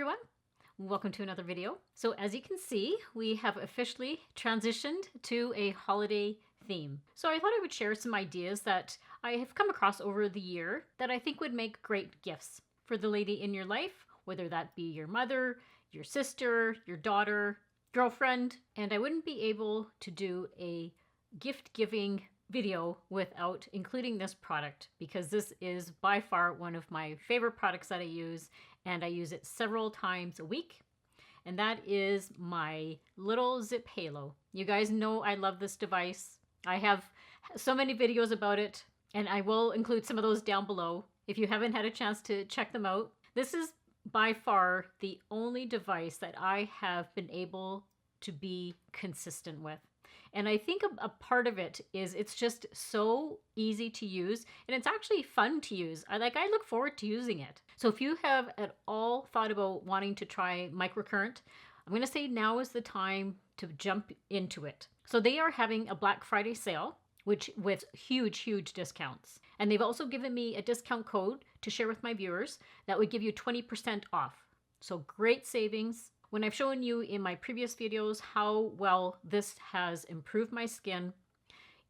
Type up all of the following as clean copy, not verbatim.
everyone, welcome to another video. So as you can see, we have officially transitioned to a holiday theme. So I thought I would share some ideas that I have come across over the year that I think would make great gifts for the lady in your life, whether that be your mother, your sister, your daughter, girlfriend. And I wouldn't be able to do a gift giving video without including this product, because this is by far one of my favorite products that I use, and I use it several times a week. And that is my little ZIIP halo. You guys know I love this device. I have so many videos about it, and I will include some of those down below if you haven't had a chance to check them out. This is by far the only device that I have been able to be consistent with. And I think a part of it is it's just so easy to use, and it's actually fun to use. I look forward to using it. So if you have at all thought about wanting to try microcurrent, I'm going to say now is the time to jump into it. So they are having a Black Friday sale, which with huge discounts. And they've also given me a discount code to share with my viewers that would give you 20% off. So great savings. When I've shown you in my previous videos how well this has improved my skin,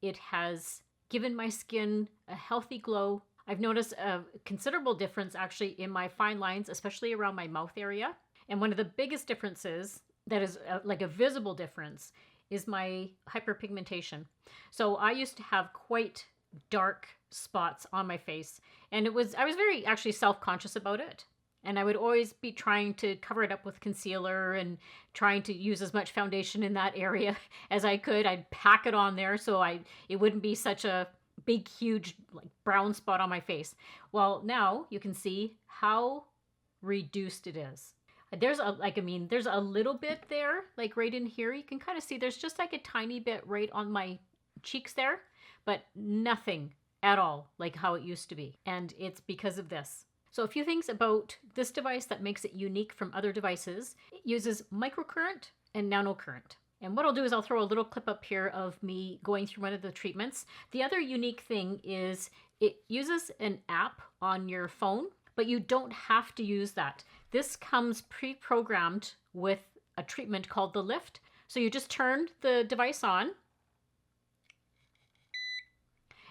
it has given my skin a healthy glow. I've noticed a considerable difference actually in my fine lines, especially around my mouth area. And one of the biggest differences that is like a visible difference is my hyperpigmentation. So I used to have quite dark spots on my face, and I was very actually self-conscious about it. And I would always be trying to cover it up with concealer and trying to use as much foundation in that area as I could. I'd pack it on there so it wouldn't be such a big, huge like brown spot on my face. Well, now you can see how reduced it is. There's a little bit there, like right in here. You can kind of see there's just like a tiny bit right on my cheeks there, but nothing at all like how it used to be. And it's because of this. So a few things about this device that makes it unique from other devices. It uses microcurrent and nanocurrent. And what I'll do is I'll throw a little clip up here of me going through one of the treatments. The other unique thing is it uses an app on your phone, but you don't have to use that. This comes pre-programmed with a treatment called the Lift. So you just turn the device on,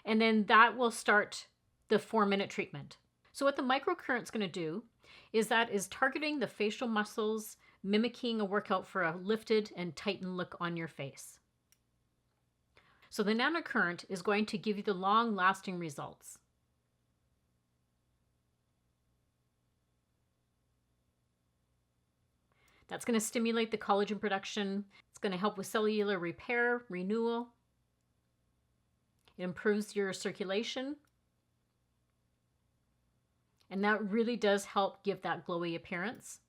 and then that will start the 4-minute treatment. So what the microcurrent's going to do is targeting the facial muscles, mimicking a workout for a lifted and tightened look on your face. So the nanocurrent is going to give you the long-lasting results. That's going to stimulate the collagen production. It's going to help with cellular repair, renewal. It improves your circulation. And that really does help give that glowy appearance.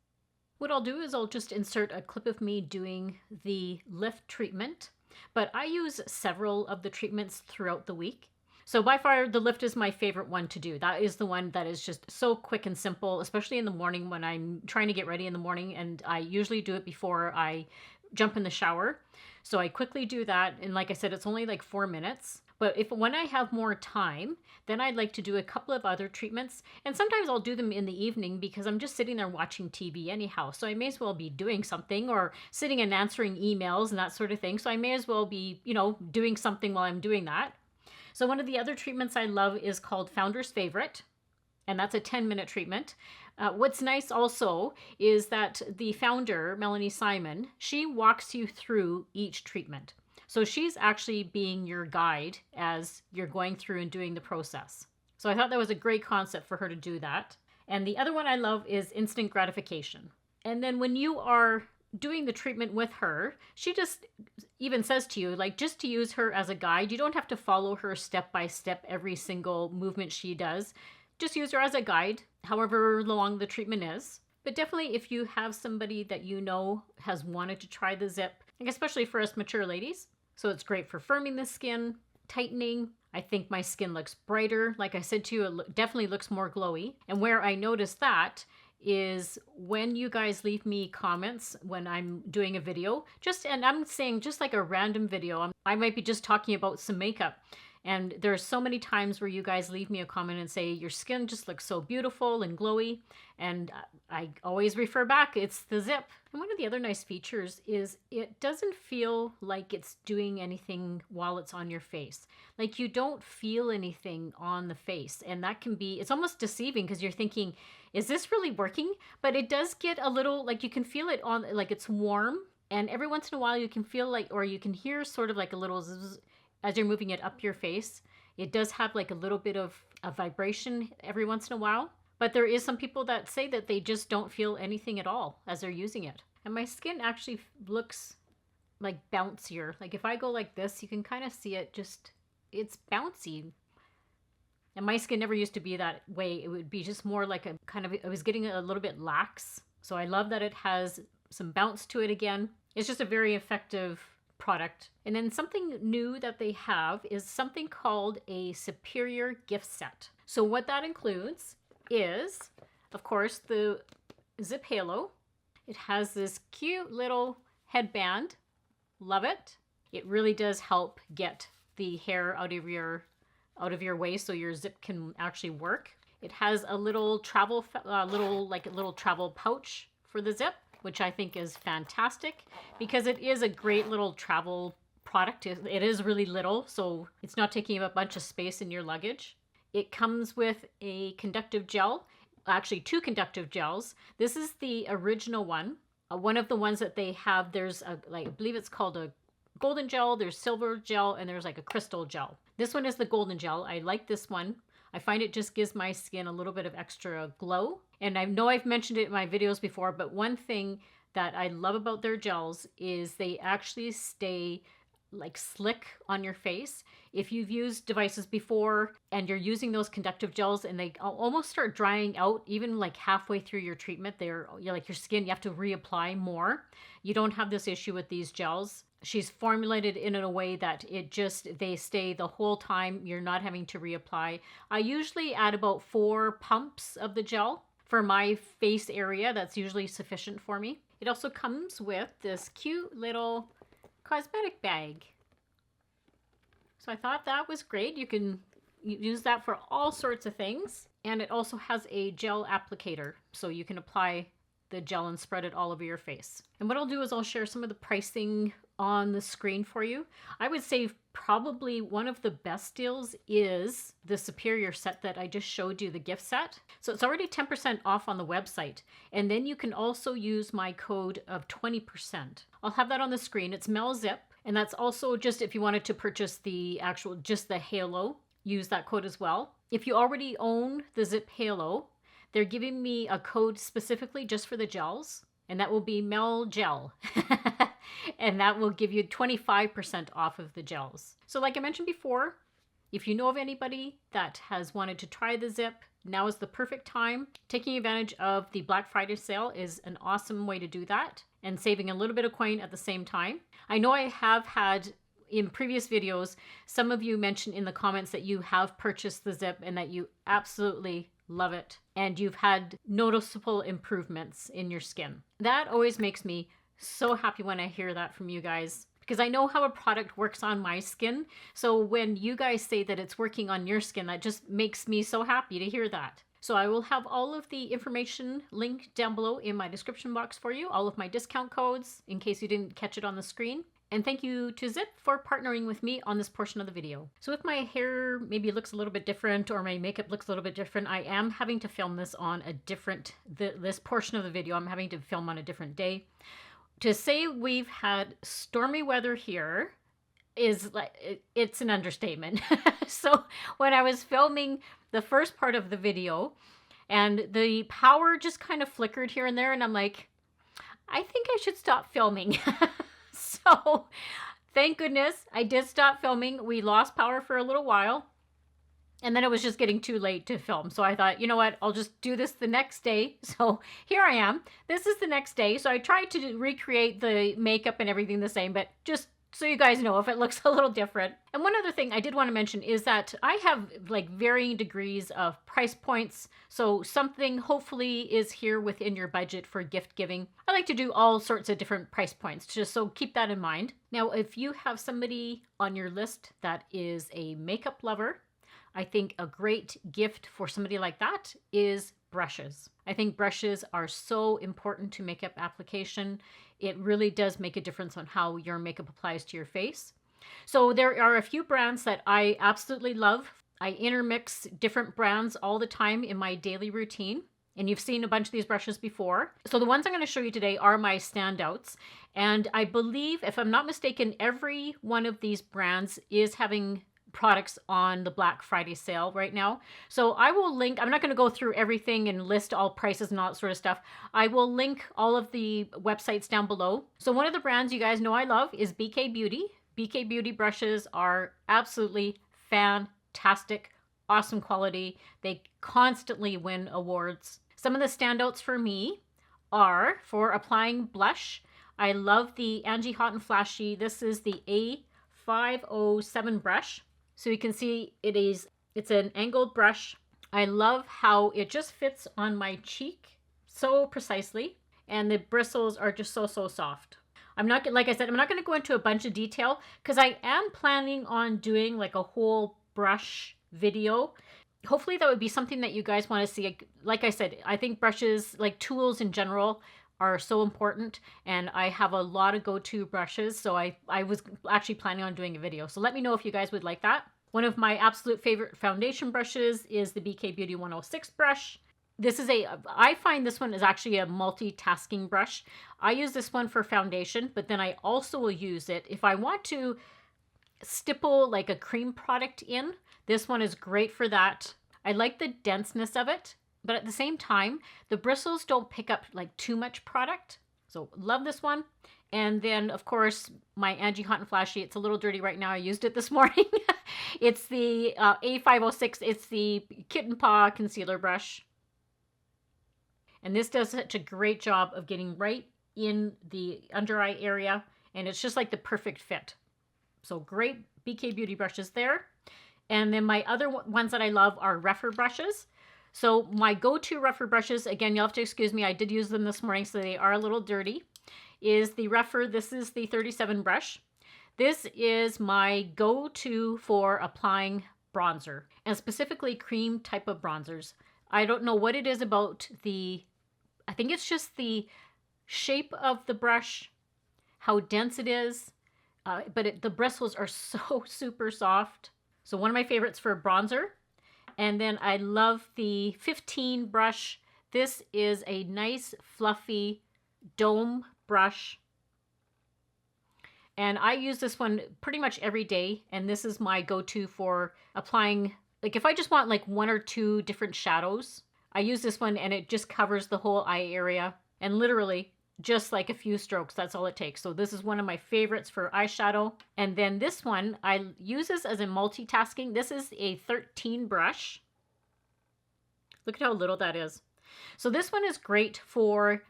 What I'll do is I'll just insert a clip of me doing the Lift treatment, but I use several of the treatments throughout the week. So by far, the Lift is my favorite one to do. That is the one that is just so quick and simple, especially in the morning when I'm trying to get ready in the morning, and I usually do it before I jump in the shower. So I quickly do that, and like I said, it's only like 4 minutes. But when I have more time, then I'd like to do a couple of other treatments. And sometimes I'll do them in the evening because I'm just sitting there watching TV anyhow. So I may as well be doing something, or sitting and answering emails and that sort of thing. So I may as well be, doing something while I'm doing that. So one of the other treatments I love is called Founder's Favorite, and that's a 10-minute treatment. What's nice also is that the founder, Melanie Simon, she walks you through each treatment. So she's actually being your guide as you're going through and doing the process. So I thought that was a great concept for her to do that. And the other one I love is instant gratification. And then when you are doing the treatment with her, she just even says to you, like, just to use her as a guide. You don't have to follow her step by step every single movement she does. Just use her as a guide, however long the treatment is. But definitely if you have somebody that you know has wanted to try the ZIIP, especially for us mature ladies. So it's great for firming the skin, tightening. I think my skin looks brighter. Like I said to you, it definitely looks more glowy. And where I noticed that is when you guys leave me comments when I'm doing a video, and I'm saying just like a random video, I might be just talking about some makeup, And there's so many times where you guys leave me a comment and say, your skin just looks so beautiful and glowy. And I always refer back, it's the ZIIP. And one of the other nice features is it doesn't feel like it's doing anything while it's on your face. Like you don't feel anything on the face. And that can be, it's almost deceiving because you're thinking, is this really working? But it does get a little, like you can feel it on, like it's warm. And every once in a while you can feel like, or you can hear sort of like a little zzz as you're moving it up your face. It does have like a little bit of a vibration every once in a while. But there is some people that say that they just don't feel anything at all as they're using it. And my skin actually looks like bouncier. Like if I go like this, you can kind of see it just, it's bouncy. And my skin never used to be that way. It would be just more like a kind of, I was getting a little bit lax. So I love that it has some bounce to it again. It's just a very effective product. And then something new that they have is something called a Superior Gift Set. So what that includes is, of course, the ZIIP Halo. It has this cute little headband. Love it. It really does help get the hair out of your way so your zip can actually work. It has a little travel little travel pouch for the zip, which I think is fantastic because it is a great little travel product. It is really little, so it's not taking up a bunch of space in your luggage. It comes with a conductive gel, actually 2 conductive gels. This is the original one. One of the ones that they have, there's I believe it's called a golden gel, there's silver gel, and there's like a crystal gel. This one is the golden gel. I like this one. I find it just gives my skin a little bit of extra glow. And I know I've mentioned it in my videos before, but one thing that I love about their gels is they actually stay like slick on your face. If you've used devices before and you're using those conductive gels and they almost start drying out, even like halfway through your treatment, you're like your skin, you have to reapply more. You don't have this issue with these gels. She's formulated in a way that they stay the whole time. You're not having to reapply. I usually add about 4 pumps of the gel for my face area. That's usually sufficient for me. It also comes with this cute little cosmetic bag. So I thought that was great. You can use that for all sorts of things. And it also has a gel applicator, so you can apply the gel and spread it all over your face. And what I'll do is I'll share some of the pricing on the screen for you. I would say probably one of the best deals is the Superior set that I just showed you, the gift set. So it's already 10% off on the website. And then you can also use my code of 20%. I'll have that on the screen. It's MelZip. And that's also just if you wanted to purchase just the Halo, use that code as well. If you already own the ZIIP Halo, they're giving me a code specifically just for the gels, and that will be MELGEL. And that will give you 25% off of the gels. So like I mentioned before, if you know of anybody that has wanted to try the ZIIP, now is the perfect time. Taking advantage of the Black Friday sale is an awesome way to do that and saving a little bit of coin at the same time. I know I have had in previous videos, some of you mentioned in the comments that you have purchased the ZIIP and that you absolutely love it and you've had noticeable improvements in your skin. That always makes me so happy when I hear that from you guys, because I know how a product works on my skin. So when you guys say that it's working on your skin, that just makes me so happy to hear that. So I will have all of the information linked down below in my description box for you, all of my discount codes in case you didn't catch it on the screen. And thank you to ZIIP for partnering with me on this portion of the video. So if my hair maybe looks a little bit different or my makeup looks a little bit different, I am having to film this on a different, this portion of the video, I'm having to film on a different day. To say we've had stormy weather here is like, it's an understatement. So when I was filming the first part of the video and the power just kind of flickered here and there, and I'm like, I think I should stop filming. So thank goodness I did stop filming. We lost power for a little while and then it was just getting too late to film. So I thought, you know what, I'll just do this the next day. So here I am. This is the next day. So I tried to recreate the makeup and everything the same, but just so you guys know if it looks a little different. And one other thing I did want to mention is that I have like varying degrees of price points. So something hopefully is here within your budget for gift giving. I like to do all sorts of different price points, just so keep that in mind. Now, if you have somebody on your list that is a makeup lover, I think a great gift for somebody like that is brushes. I think brushes are so important to makeup application. It really does make a difference on how your makeup applies to your face. So there are a few brands that I absolutely love. I intermix different brands all the time in my daily routine. And you've seen a bunch of these brushes before. So the ones I'm going to show you today are my standouts. And I believe, if I'm not mistaken, every one of these brands is having products on the Black Friday sale right now. So I will link, I'm not going to go through everything and list all prices and all that sort of stuff. I will link all of the websites down below. So one of the brands you guys know I love is BK Beauty. BK Beauty brushes are absolutely fantastic, awesome quality. They constantly win awards. Some of the standouts for me are for applying blush. I love the Angie Hot and Flashy. This is the A507 brush. So you can see it's an angled brush. I love how it just fits on my cheek so precisely. And the bristles are just so soft. I'm not, like I said, I'm not going to go into a bunch of detail because I am planning on doing like a whole brush video. Hopefully that would be something that you guys want to see. Like I said, I think brushes, like tools in general, are so important, and I have a lot of go-to brushes, so I was actually planning on doing a video. So let me know if you guys would like that. One of my absolute favorite foundation brushes is the BK Beauty 106 brush. I find this one is actually a multitasking brush. I use this one for foundation, but then I also will use it if I want to stipple like a cream product in. This one is great for that. I like the denseness of it, but at the same time, the bristles don't pick up like too much product. So love this one. And then of course, my Angie Hot and Flashy, it's a little dirty right now. I used it this morning. It's the A506. It's the Kitten Paw concealer brush. And this does such a great job of getting right in the under eye area. And it's just like the perfect fit. So great BK Beauty brushes there. And then my other ones that I love are rougher brushes. So my go-to rougher brushes, again, you'll have to excuse me, I did use them this morning, so they are a little dirty, is the rougher. This is the 37 brush. This is my go-to for applying bronzer, and specifically cream type of bronzers. I don't know what it is about I think it's just the shape of the brush, how dense it is, but the bristles are so super soft. So one of my favorites for bronzer. And then I love the 15 brush. This is a nice fluffy dome brush. And I use this one pretty much every day. And this is my go-to for applying, like if I just want like one or two different shadows, I use this one and it just covers the whole eye area. And literally just like a few strokes, that's all it takes. So this is one of my favorites for eyeshadow. And then this one, I use this as a multitasking. This is a 13 brush. Look at how little that is. So this one is great for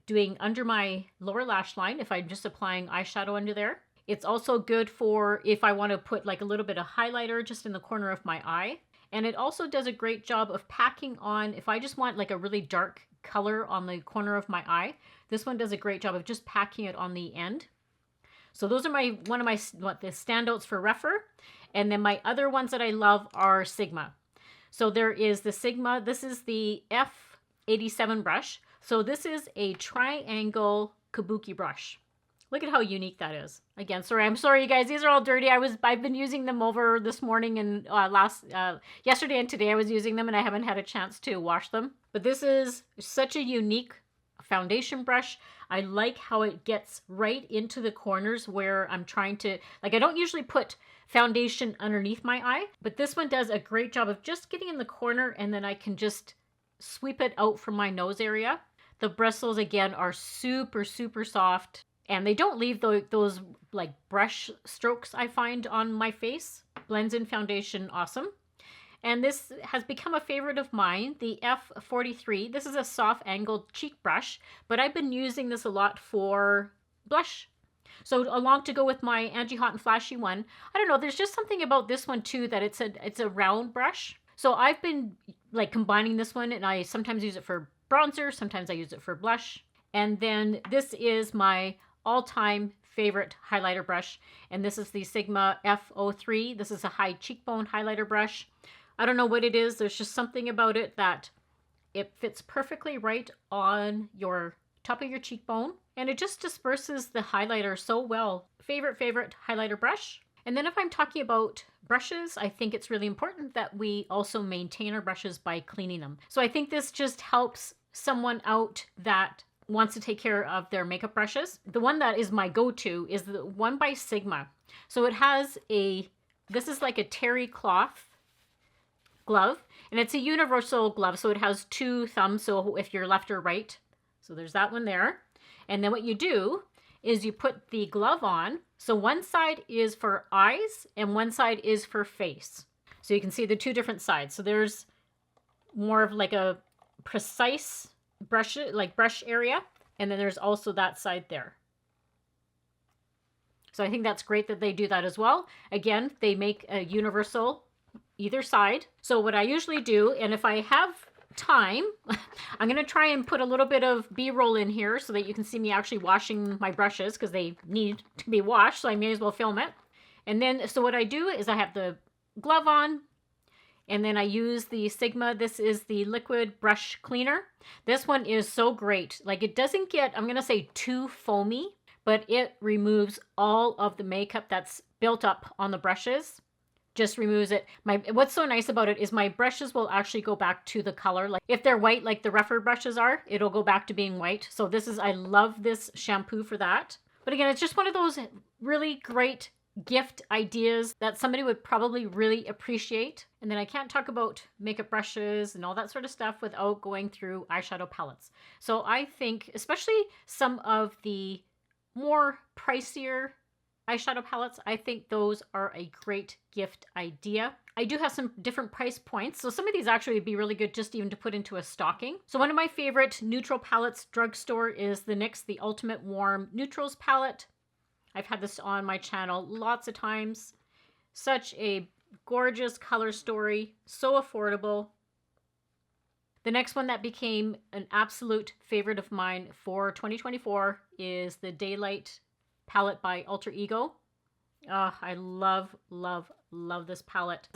doing under my lower lash line if I'm just applying eyeshadow under there. It's also good for if I want to put like a little bit of highlighter just in the corner of my eye. And it also does a great job of packing on if I just want like a really dark color on the corner of my eye. This one does a great job of just packing it on the end. So those are the standouts for rougher. And then my other ones that I love are Sigma. So there is the Sigma. This is the F87 brush. So this is a triangle kabuki brush. Look at how unique that is. Again, I'm sorry, you guys. These are all dirty. I've been using them over this morning and yesterday and today I was using them and I haven't had a chance to wash them. But this is such a unique foundation brush. I like how it gets right into the corners where I'm trying to, like I don't usually put foundation underneath my eye, but this one does a great job of just getting in the corner and then I can just sweep it out from my nose area. The bristles again are super, super soft. And they don't leave those like brush strokes I find on my face. Blends in foundation, awesome. And this has become a favorite of mine, the F43. This is a soft angled cheek brush, but I've been using this a lot for blush. So along to go with my Angie Hot and Flashy one, I don't know, there's just something about this one too that it's a round brush. So I've been like combining this one, and I sometimes use it for bronzer, sometimes I use it for blush. And then this is my all-time favorite highlighter brush, and this is the Sigma F03. This is a high cheekbone highlighter brush. I don't know what it is. There's just something about it that it fits perfectly right on your top of your cheekbone, and it just disperses the highlighter so well. Favorite highlighter brush. And then if I'm talking about brushes, I think it's really important that we also maintain our brushes by cleaning them. So I think this just helps someone out that wants to take care of their makeup brushes. The one that is my go-to is the one by Sigma. So it has this is like a terry cloth glove, and it's a universal glove. So it has two thumbs, so if you're left or right. So there's that one there. And then what you do is you put the glove on. So one side is for eyes and one side is for face. So you can see the two different sides. So there's more of like a precise brush area, and then there's also that side there. So I think that's great that they do that as well. Again, they make a universal either side. So what I usually do, and if I have time, I'm going to try and put a little bit of B-roll in here so that you can see me actually washing my brushes, because they need to be washed, so I may as well film it. And then, so what I do is I have the glove on, and then I use the Sigma. This is the liquid brush cleaner. This one is so great. Like, it doesn't get, I'm going to say, too foamy, but it removes all of the makeup that's built up on the brushes. Just removes it. What's so nice about it is my brushes will actually go back to the color. Like if they're white, like the rougher brushes are, it'll go back to being white. So I love this shampoo for that. But again, it's just one of those really great gift ideas that somebody would probably really appreciate. And then I can't talk about makeup brushes and all that sort of stuff without going through eyeshadow palettes. So I think especially some of the more pricier eyeshadow palettes, I think those are a great gift idea. I do have some different price points, so some of these actually would be really good just even to put into a stocking. So one of my favorite neutral palettes drugstore is the NYX The Ultimate Warm Neutrals palette. I've had this on my channel lots of times. Such a gorgeous color story, so affordable. The next one that became an absolute favorite of mine for 2024 is the Daylight palette by Alter Ego. Oh, I love this palette.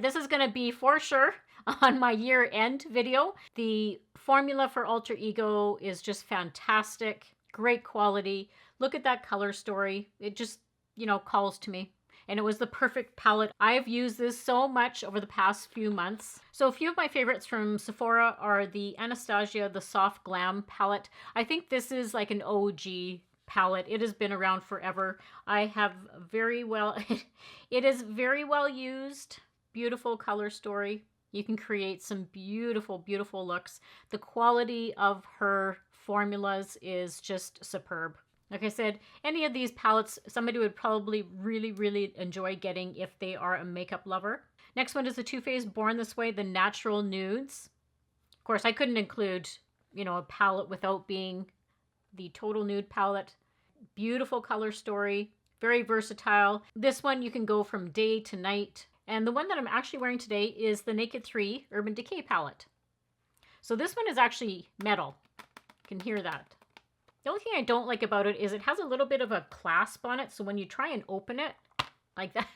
This is going to be for sure on my year-end video. The formula for Alter Ego is just fantastic. Great quality. Look at that color story. It just, calls to me. And it was the perfect palette. I've used this so much over the past few months. So a few of my favorites from Sephora are the Anastasia, the Soft Glam palette. I think this is like an OG palette. It has been around forever. It is very well used. Beautiful color story. You can create some beautiful, beautiful looks. The quality of her formulas is just superb. Like I said, any of these palettes, somebody would probably really, really enjoy getting if they are a makeup lover. Next one is the Too Faced Born This Way, the Natural Nudes. Of course, I couldn't include, a palette without being the Total Nude palette. Beautiful color story, very versatile. This one you can go from day to night. And the one that I'm actually wearing today is the Naked 3 Urban Decay palette. So this one is actually metal. You can hear that. The only thing I don't like about it is it has a little bit of a clasp on it. So when you try and open it like that,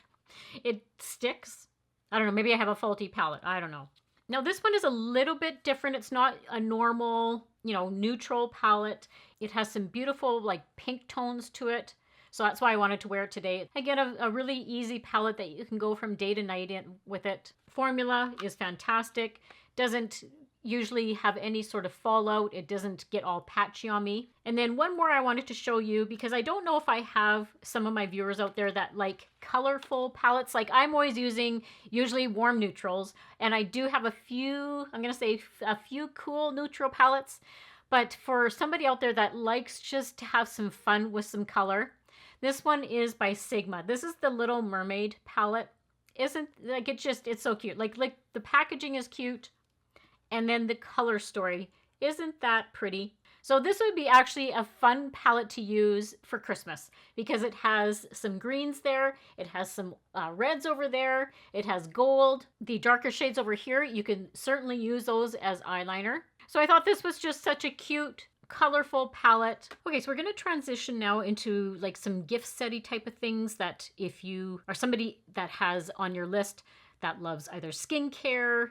it sticks. I don't know. Maybe I have a faulty palette. I don't know. Now this one is a little bit different. It's not a normal, neutral palette. It has some beautiful like pink tones to it. So that's why I wanted to wear it today. Again, a really easy palette that you can go from day to night in with it. Formula is fantastic. Doesn't usually have any sort of fallout. It doesn't get all patchy on me. And then one more I wanted to show you, because I don't know if I have some of my viewers out there that like colorful palettes. Like I'm always using usually warm neutrals, and I do have a few, I'm gonna say a few cool neutral palettes. But for somebody out there that likes just to have some fun with some color, this one is by Sigma. This is the Little Mermaid palette. It's so cute. Like the packaging is cute. And then the color story, isn't that pretty? So this would be actually a fun palette to use for Christmas because it has some greens there, it has some reds over there, it has gold. The darker shades over here, you can certainly use those as eyeliner. So I thought this was just such a cute, colorful palette. Okay, so we're going to transition now into like some gift setty type of things that if you are somebody that has on your list that loves either skincare,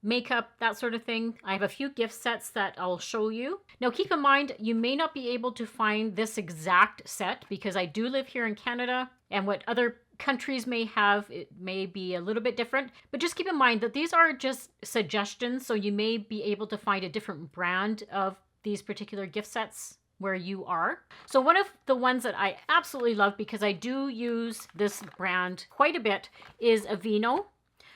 makeup, that sort of thing. I have a few gift sets that I'll show you. Now keep in mind, you may not be able to find this exact set because I do live here in Canada, and what other countries may have, it may be a little bit different, but just keep in mind that these are just suggestions, so you may be able to find a different brand of these particular gift sets where you are. So one of the ones that I absolutely love, because I do use this brand quite a bit, is Aveeno.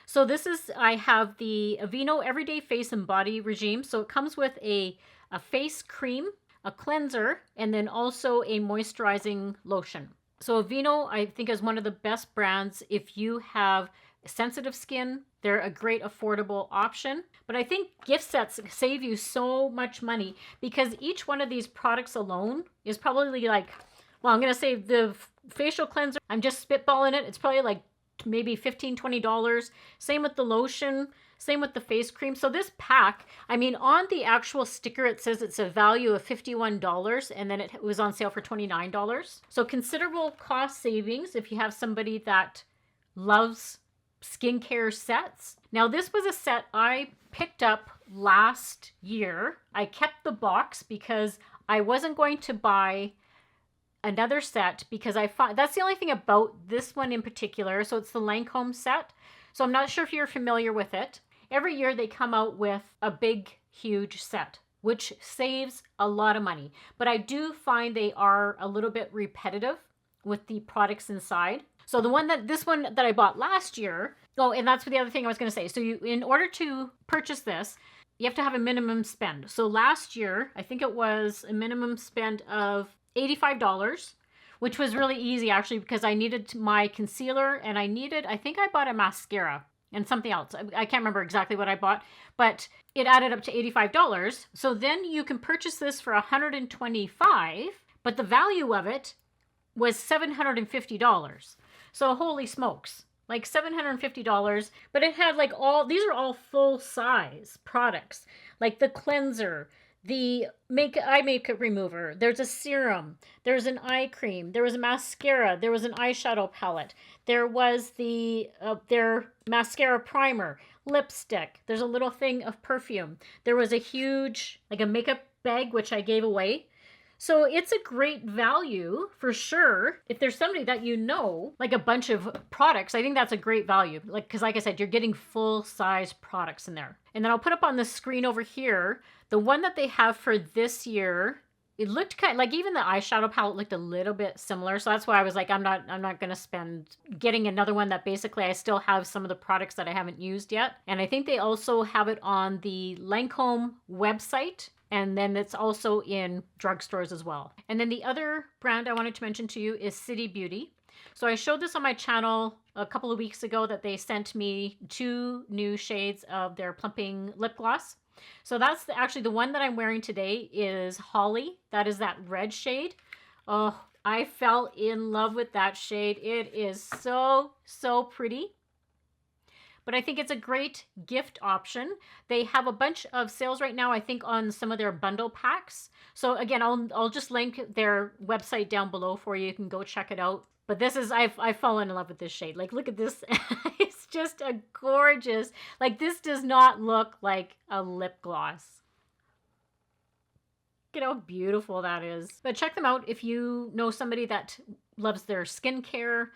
So this is, I have the Aveeno Everyday Face and Body Regime. So it comes with a face cream, a cleanser, and then also a moisturizing lotion. So Aveeno, I think, is one of the best brands if you have sensitive skin. They're a great affordable option. But I think gift sets save you so much money because each one of these products alone is probably like, well, I'm going to say the facial cleanser, I'm just spitballing it. It's probably like maybe $15-20. Same with the lotion, same with the face cream. So this pack, I mean, on the actual sticker it says it's a value of $51, and then it was on sale for $29. So considerable cost savings if you have somebody that loves skincare sets. Now this was a set I picked up last year. I kept the box because I wasn't going to buy another set because I find that's the only thing about this one in particular. So it's the Lancome set. So I'm not sure if you're familiar with it. Every year they come out with a big, huge set, which saves a lot of money. But I do find they are a little bit repetitive with the products inside. So this one that I bought last year, oh, and that's the other thing I was going to say. So in order to purchase this, you have to have a minimum spend. So last year, I think it was a minimum spend of $85, which was really easy actually because I needed my concealer and I think I bought a mascara and something else. I can't remember exactly what I bought, but it added up to $85. So then you can purchase this for $125, but the value of it was $750. So holy smokes, like $750, but it had like these are all full size products, like the cleanser, the eye makeup remover, there's a serum, there's an eye cream, there was a mascara, there was an eyeshadow palette, there was their mascara primer, lipstick, there's a little thing of perfume, there was a huge, like a makeup bag, which I gave away. So it's a great value for sure. If there's somebody that you know, like a bunch of products, I think that's a great value. Because like I said, you're getting full size products in there. And then I'll put up on the screen over here, the one that they have for this year, it looked kind of like even the eyeshadow palette looked a little bit similar. So that's why I was like, I'm not going to spend getting another one that basically I still have some of the products that I haven't used yet. And I think they also have it on the Lancome website. And then it's also in drugstores as well. And then the other brand I wanted to mention to you is City Beauty. So I showed this on my channel a couple of weeks ago that they sent me 2 new shades of their plumping lip gloss. So that's actually the one that I'm wearing today is Holly. That is that red shade. Oh, I fell in love with that shade. It is so, so pretty. But I think it's a great gift option. They have a bunch of sales right now, I think, on some of their bundle packs. So again, I'll just link their website down below for you. You can go check it out. But this is, I've fallen in love with this shade. Like, look at this. It's just a gorgeous, like, this does not look like a lip gloss. Look at how beautiful that is. But check them out if you know somebody that loves their skincare,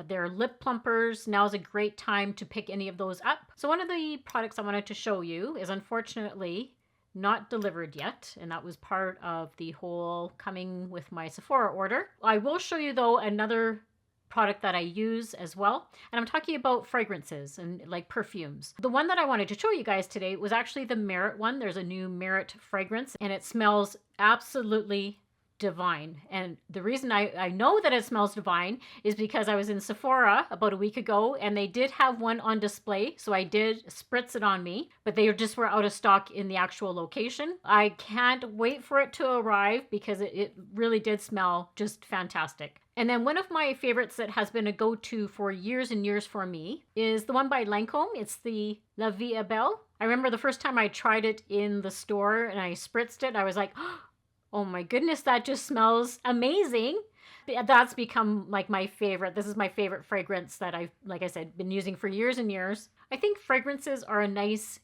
their lip plumpers. Now is a great time to pick any of those up. So one of the products I wanted to show you is unfortunately not delivered yet, and that was part of the whole coming with my Sephora order. I will show you though another product that I use as well, and I'm talking about fragrances and like perfumes. The one that I wanted to show you guys today was actually the Merit one. There's a new Merit fragrance and it smells absolutely divine. And the reason I know that it smells divine is because I was in Sephora about a week ago and they did have one on display. So I did spritz it on me, but they just were out of stock in the actual location. I can't wait for it to arrive because it really did smell just fantastic. And then one of my favorites that has been a go-to for years and years for me is the one by Lancome. It's the La Vie Belle. I remember the first time I tried it in the store and I spritzed it, I was like, oh my goodness, that just smells amazing. That's become like my favorite. This is my favorite fragrance that I've, like I said, been using for years and years. I think fragrances are a nice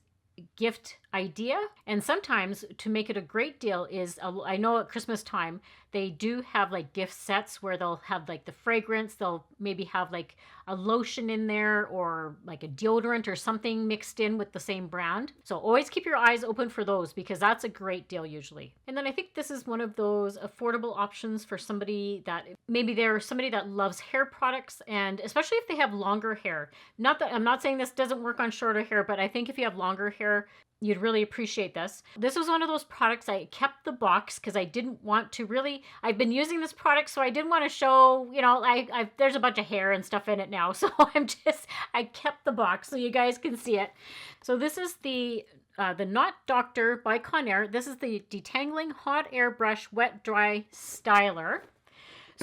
gift idea, and sometimes to make it a great deal is I know at Christmas time they do have like gift sets where they'll have like the fragrance, they'll maybe have like a lotion in there or like a deodorant or something mixed in with the same brand. So always keep your eyes open for those because that's a great deal usually. And then I think this is one of those affordable options for somebody that maybe they're somebody that loves hair products, and especially if they have longer hair. Not that I'm not saying this doesn't work on shorter hair, but I think if you have longer hair, you'd really appreciate this. This was one of those products I kept the box because I didn't want to really, I've been using this product, so I didn't want to show, you know, there's a bunch of hair and stuff in it now. So I kept the box so you guys can see it. So this is the Not Doctor by Conair. This is the Detangling Hot Air Brush Wet Dry Styler.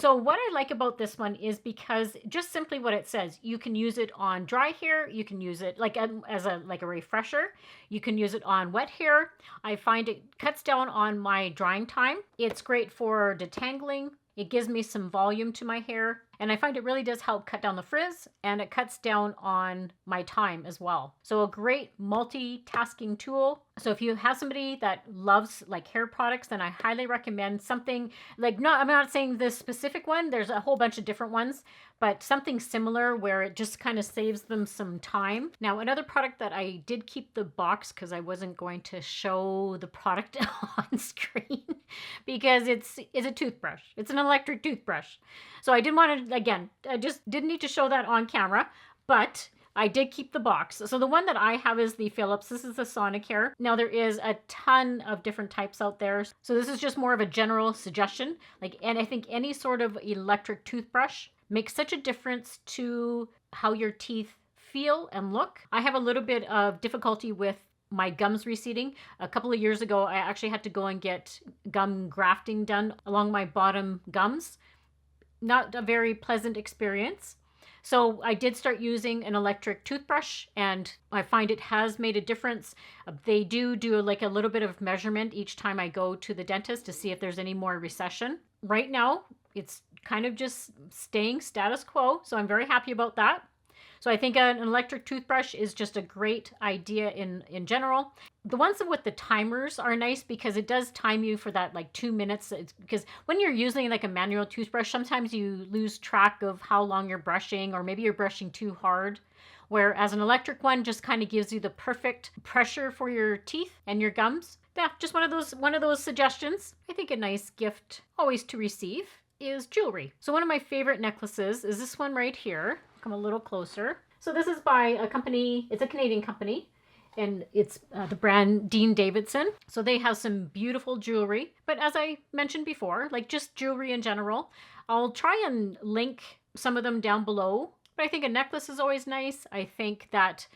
So what I like about this one is because just simply what it says, you can use it on dry hair, you can use it like as a refresher, you can use it on wet hair. I find it cuts down on my drying time. It's great for detangling. It gives me some volume to my hair, and I find it really does help cut down the frizz, and it cuts down on my time as well. So a great multitasking tool. So if you have somebody that loves like hair products, then I highly recommend something like, I'm not saying this specific one, there's a whole bunch of different ones, but something similar where it just kind of saves them some time. Now, another product that I did keep the box because I wasn't going to show the product on screen because it's a toothbrush. It's an electric toothbrush. So I didn't want to, again, I just didn't need to show that on camera, but I did keep the box. So the one that I have is the Philips. This is the Sonicare. Now there is a ton of different types out there. So this is just more of a general suggestion. And I think any sort of electric toothbrush makes such a difference to how your teeth feel and look. I have a little bit of difficulty with my gums receding. A couple of years ago, I actually had to go and get gum grafting done along my bottom gums. Not a very pleasant experience. So I did start using an electric toothbrush, and I find it has made a difference. They do like a little bit of measurement each time I go to the dentist to see if there's any more recession. Right now, it's kind of just staying status quo, so I'm very happy about that. So I think an electric toothbrush is just a great idea in general. The ones with the timers are nice because it does time you for that like 2 minutes. Because when you're using like a manual toothbrush, sometimes you lose track of how long you're brushing, or maybe you're brushing too hard. Whereas an electric one just kind of gives you the perfect pressure for your teeth and your gums. Yeah, just one of those suggestions. I think a nice gift always to receive is jewelry. So one of my favorite necklaces is this one right here. Come a little closer. So this is by a company, it's a Canadian company, and it's the brand Dean Davidson. So they have some beautiful jewelry, but as I mentioned before, like just jewelry in general, I'll try and link some of them down below, but I think a necklace is always nice. I think that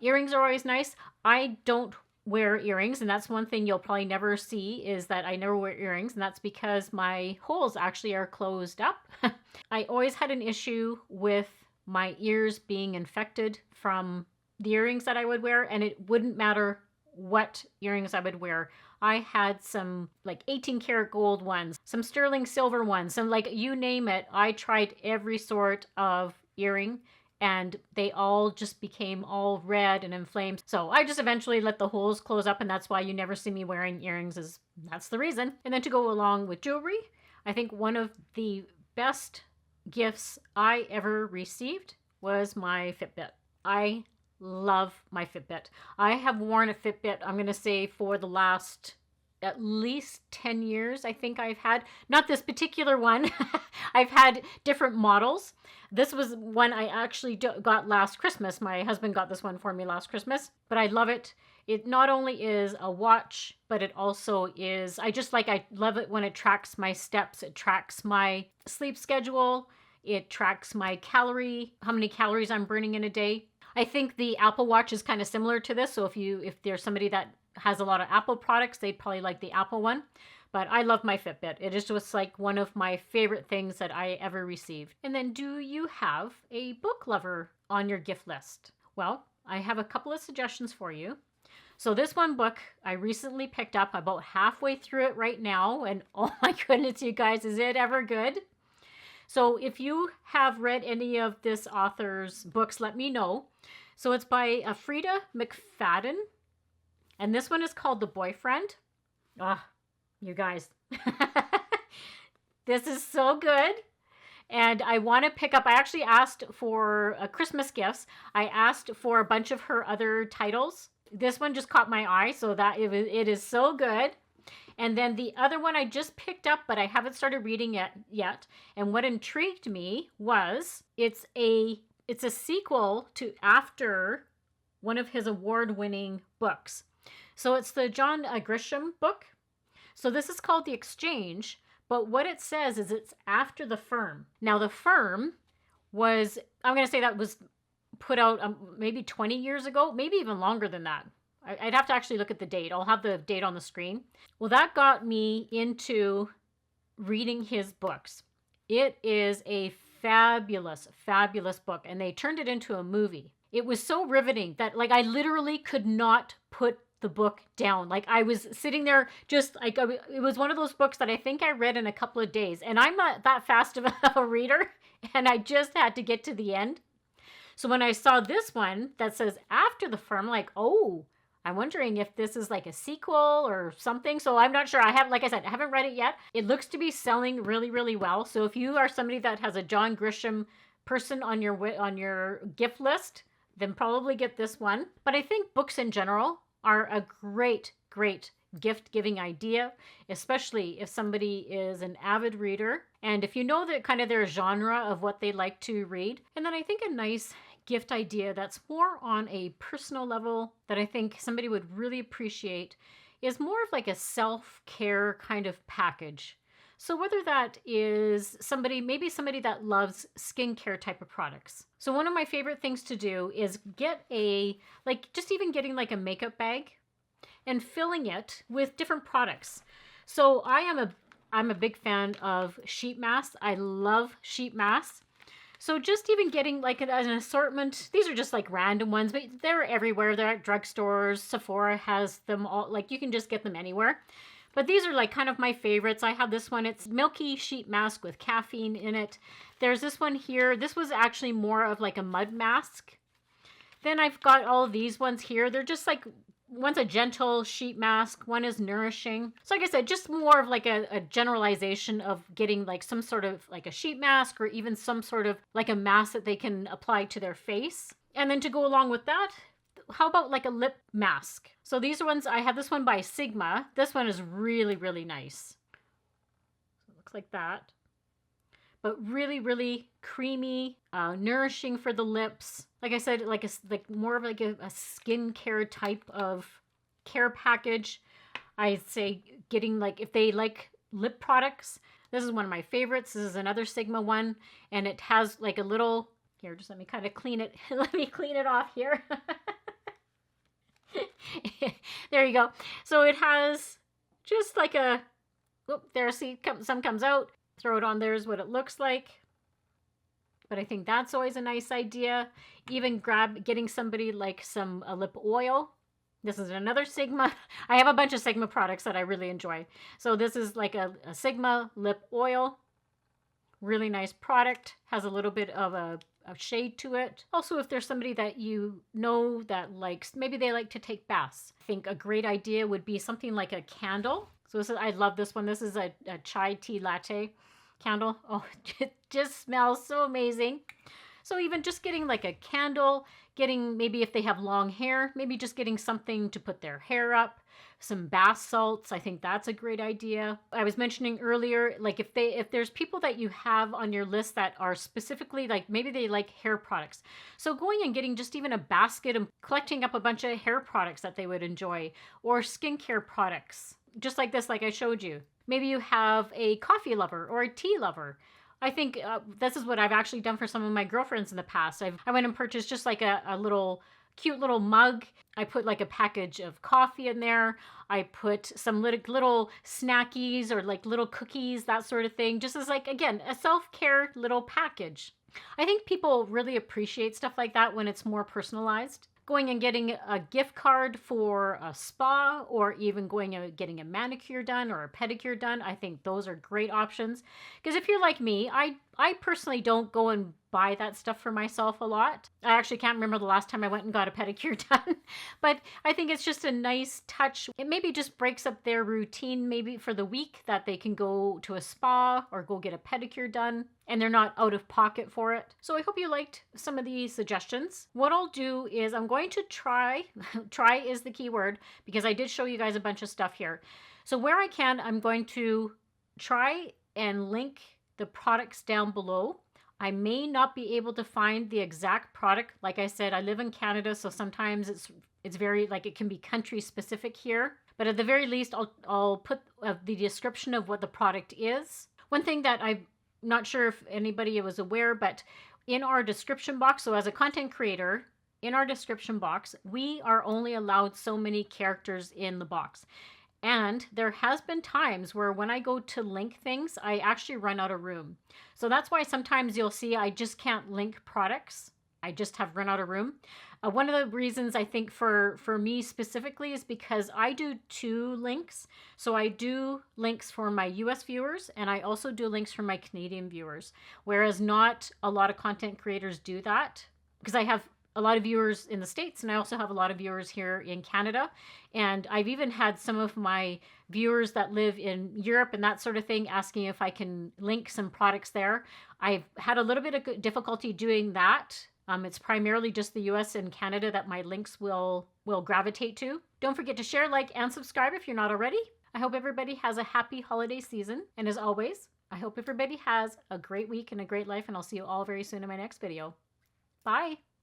earrings are always nice. I don't wear earrings, and that's one thing you'll probably never see is that I never wear earrings, and that's because my holes actually are closed up. I always had an issue with my ears being infected from the earrings that I would wear, and it wouldn't matter what earrings I would wear. I had some like 18 karat gold ones, some sterling silver ones, some like you name it. I tried every sort of earring, and they all just became all red and inflamed. So I just eventually let the holes close up, and that's why you never see me wearing earrings, that's the reason. And then to go along with jewelry, I think one of the best gifts I ever received was my Fitbit. I love my Fitbit. I have worn a Fitbit, I'm going to say, for the last at least 10 years. I think I've had, not this particular one. I've had different models. This was one I actually got last Christmas. My husband got this one for me last Christmas, but I love it. It not only is a watch, but it also is, I love it when it tracks my steps. It tracks my sleep schedule. It tracks my how many calories I'm burning in a day. I think the Apple Watch is kind of similar to this. So if there's somebody that has a lot of Apple products, they'd probably like the Apple one. But I love my Fitbit. It is just like one of my favorite things that I ever received. And then, do you have a book lover on your gift list? Well, I have a couple of suggestions for you. So this one book I recently picked up, about halfway through it right now. And oh my goodness, you guys, is it ever good? So if you have read any of this author's books, let me know. So it's by Freida McFadden. And this one is called The Boyfriend. Ah, you guys. This is so good. And I want to pick up, I actually asked for Christmas gifts. I asked for a bunch of her other titles. This one just caught my eye, so that it is so good. And then the other one I just picked up, but I haven't started reading it yet. And what intrigued me was it's a sequel to after one of his award-winning books. So it's the John Grisham book. So this is called The Exchange, but what it says is it's after The Firm. Now The Firm was, I'm going to say that was put out maybe 20 years ago, maybe even longer than that. I'd have to actually look at the date. I'll have the date on the screen. Well, that got me into reading his books. It is a fabulous, fabulous book, and they turned it into a movie. It was so riveting that I literally could not put the book down. I was sitting there just it was one of those books that I think I read in a couple of days, and I'm not that fast of a reader, and I just had to get to the end. So when I saw this one that says after The Firm, oh, I'm wondering if this is a sequel or something. So I'm not sure. Like I said, I haven't read it yet. It looks to be selling really, really well. So if you are somebody that has a John Grisham person on your gift list, then probably get this one. But I think books in general are a great, great gift giving idea, especially if somebody is an avid reader. And if you know that kind of their genre of what they like to read. And then I think a nice gift idea that's more on a personal level that I think somebody would really appreciate is more of a self-care kind of package. So whether that is maybe somebody that loves skincare type of products. So one of my favorite things to do is get just even getting a makeup bag and filling it with different products. So I'm a big fan of sheet masks. I love sheet masks. So just even getting an assortment, these are just random ones, but they're everywhere. They're at drugstores. Sephora has them all. You can just get them anywhere. But these are kind of my favorites. I have this one. It's milky sheet mask with caffeine in it. There's this one here. This was actually more of a mud mask. Then I've got all of these ones here. They're just one's a gentle sheet mask, one is nourishing. So like I said, just more of a generalization of getting some sort of a sheet mask, or even some sort of a mask that they can apply to their face. And then to go along with that, how about a lip mask? So these are ones, I have this one by Sigma. This one is really, really nice. So it looks like that. But really, really creamy, nourishing for the lips. Like I said, more of a skincare type of care package. I'd say getting if they like lip products, this is one of my favorites. This is another Sigma one, and it has a little, here, just let me kind of clean it. Let me clean it off here. There you go. So it has just there, see, some comes out. Throw it on, there's what it looks like. But I think that's always a nice idea. Even getting somebody some lip oil. This is another Sigma. I have a bunch of Sigma products that I really enjoy. So this is a Sigma lip oil. Really nice product. Has a little bit of a shade to it. Also, if there's somebody that you know that maybe they like to take baths. I think a great idea would be something like a candle. So I love this one. This is a chai tea latte candle. Oh, it just smells so amazing. So even just getting like a candle, getting maybe if they have long hair, maybe just getting something to put their hair up, some bath salts. I think that's a great idea. I was mentioning earlier, like if there's people that you have on your list that are specifically like, maybe they like hair products. So going and getting just even a basket and collecting up a bunch of hair products that they would enjoy, or skincare products, just like this, like I showed you. Maybe you have a coffee lover or a tea lover. I think this is what I've actually done for some of my girlfriends in the past. I went and purchased just like a little cute little mug. I put like a package of coffee in there. I put some little snackies or like little cookies, that sort of thing, just as like, again, a self-care little package. I think people really appreciate stuff like that when it's more personalized. Going and getting a gift card for a spa, or even going and getting a manicure done or a pedicure done. I think those are great options. Because if you're like me, I personally don't go and buy that stuff for myself a lot. I actually can't remember the last time I went and got a pedicure done, but I think it's just a nice touch. It maybe just breaks up their routine maybe for the week, that they can go to a spa or go get a pedicure done and they're not out of pocket for it. So I hope you liked some of these suggestions. What I'll do is I'm going to try is the key word, because I did show you guys a bunch of stuff here. So where I can, I'm going to try and link the products down below. I may not be able to find the exact product. Like I said, I live in Canada, so sometimes it's very, like, it can be country specific here. But at the very least, I'll put the description of what the product is. One thing that I'm not sure if anybody was aware, but in our description box, so as a content creator, in our description box, we are only allowed so many characters in the box. And there has been times where when I go to link things, I actually run out of room. So that's why sometimes you'll see I just can't link products. I just have run out of room. One of the reasons I think for me specifically is because I do 2 links. So I do links for my US viewers, and I also do links for my Canadian viewers, whereas not a lot of content creators do that, because I have a lot of viewers in the States, and I also have a lot of viewers here in Canada. And I've even had some of my viewers that live in Europe and that sort of thing asking if I can link some products there. I've had a little bit of difficulty doing that. It's primarily just the US and Canada that my links will gravitate to. Don't forget to share, like, and subscribe if you're not already. I hope everybody has a happy holiday season. And as always, I hope everybody has a great week and a great life, and I'll see you all very soon in my next video. Bye.